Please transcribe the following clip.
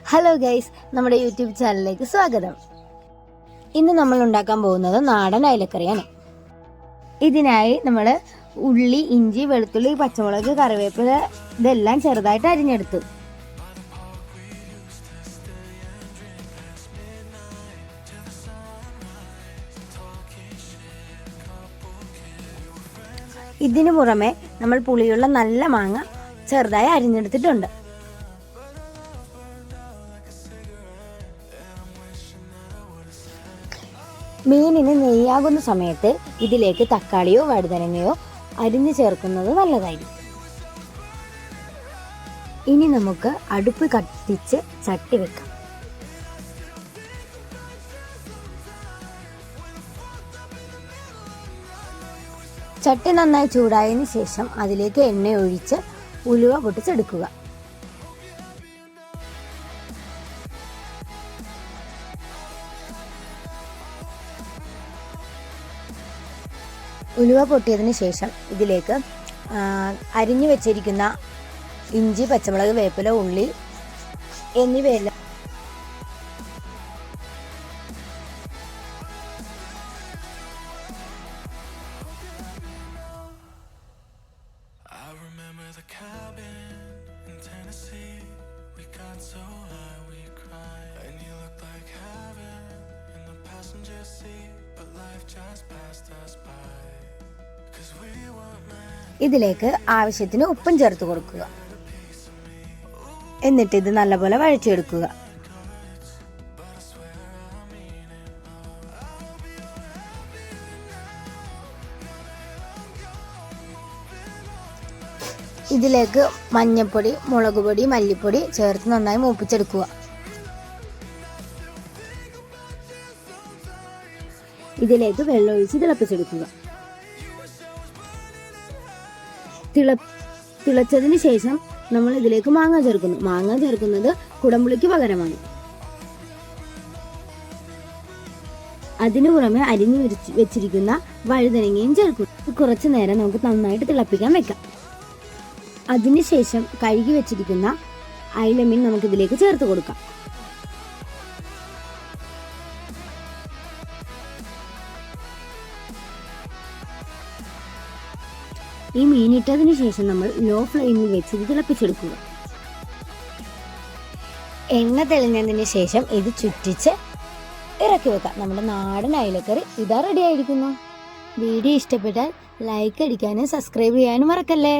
Hello guys, നമ്മുടെ YouTube ചാനലിലേക്ക് സ്വാഗതം. ഇന്ന് നമ്മൾ ഉണ്ടാക്കാൻ പോകുന്നത് നാടൻ അയലക്കറിയാണ്. ഇതിനായി നമ്മൾ ഉള്ളി, ഇഞ്ചി, വെളുത്തുള്ളി, പച്ചമുളക്, കറിവേപ്പില ഇതെല്ലാം ചെറുതായിട്ട് അരിഞ്ഞെടുത്തു. ഇതിനു പുറമെ നമ്മൾ പുളിയുള്ള നല്ല മാങ്ങ ചെറുതായി അരിഞ്ഞെടുത്തിട്ടുണ്ട്. മീനിന് നെയ്യാകുന്ന സമയത്ത് ഇതിലേക്ക് തക്കാളിയോ വഴുതനങ്ങയോ അരിഞ്ഞു ചേർക്കുന്നത് നല്ലതായിരിക്കും. ഇനി നമുക്ക് അടുപ്പ് കത്തിച്ച് ചട്ടി വെക്കാം. ചട്ടി നന്നായി ചൂടായതിനു ശേഷം അതിലേക്ക് എണ്ണ ഒഴിച്ച് ഉലുവ പൊട്ടിച്ചെടുക്കുക. ഉലുവ പൊട്ടിയതിന് ശേഷം ഇതിലേക്ക് അരിഞ്ഞു വെച്ചിരിക്കുന്ന ഇഞ്ചി, പച്ചമുളക്, വേപ്പില, ഉള്ളി എന്നിവയെല്ലാം ഇതിലേക്ക് ആവശ്യത്തിന് ഉപ്പും ചേർത്ത് കൊടുക്കുക. എന്നിട്ട് ഇത് നല്ലപോലെ വഴറ്റിയെടുക്കുക. ഇതിലേക്ക് മഞ്ഞൾപ്പൊടി, മുളക് പൊടി, മല്ലിപ്പൊടി ചേർത്ത് നന്നായി മൂപ്പിച്ചെടുക്കുക. ഇതിലേക്ക് വെള്ളമൊഴിച്ച് തിളപ്പിച്ചെടുക്കുക. തിളച്ചതിന് ശേഷം നമ്മൾ ഇതിലേക്ക് മാങ്ങ ചേർക്കുന്നു. മാങ്ങ ചേർക്കുന്നത് കുടംപുളിക്ക് പകരമാണ്. അതിനു പുറമെ അരിഞ്ഞു വെച്ചിരിക്കുന്ന വഴുതനങ്ങയും ചേർക്കും. കുറച്ചു നേരം നമുക്ക് നന്നായിട്ട് തിളപ്പിക്കാൻ വെക്കാം. അതിനുശേഷം കഴുകി വെച്ചിരിക്കുന്ന അയിലമീൻ നമുക്ക് ഇതിലേക്ക് ചേർത്ത് കൊടുക്കാം. ഈ മീനിട്ടതിന് ശേഷം നമ്മൾ ലോ ഫ്ലെയിമിൽ വെച്ച് ഇത് തിളപ്പിച്ചെടുക്കുക. എണ്ണ തെളിഞ്ഞതിന് ശേഷം ഇത് ചുറ്റിച്ച് ഇറക്കി വെക്കാം. നമ്മുടെ നാടൻ അയലക്കറി ഇതാ റെഡി ആയിരിക്കുന്നു. വീഡിയോ ഇഷ്ടപ്പെട്ടാൽ ലൈക്ക് അടിക്കാനും സബ്സ്ക്രൈബ് ചെയ്യാനും മറക്കല്ലേ.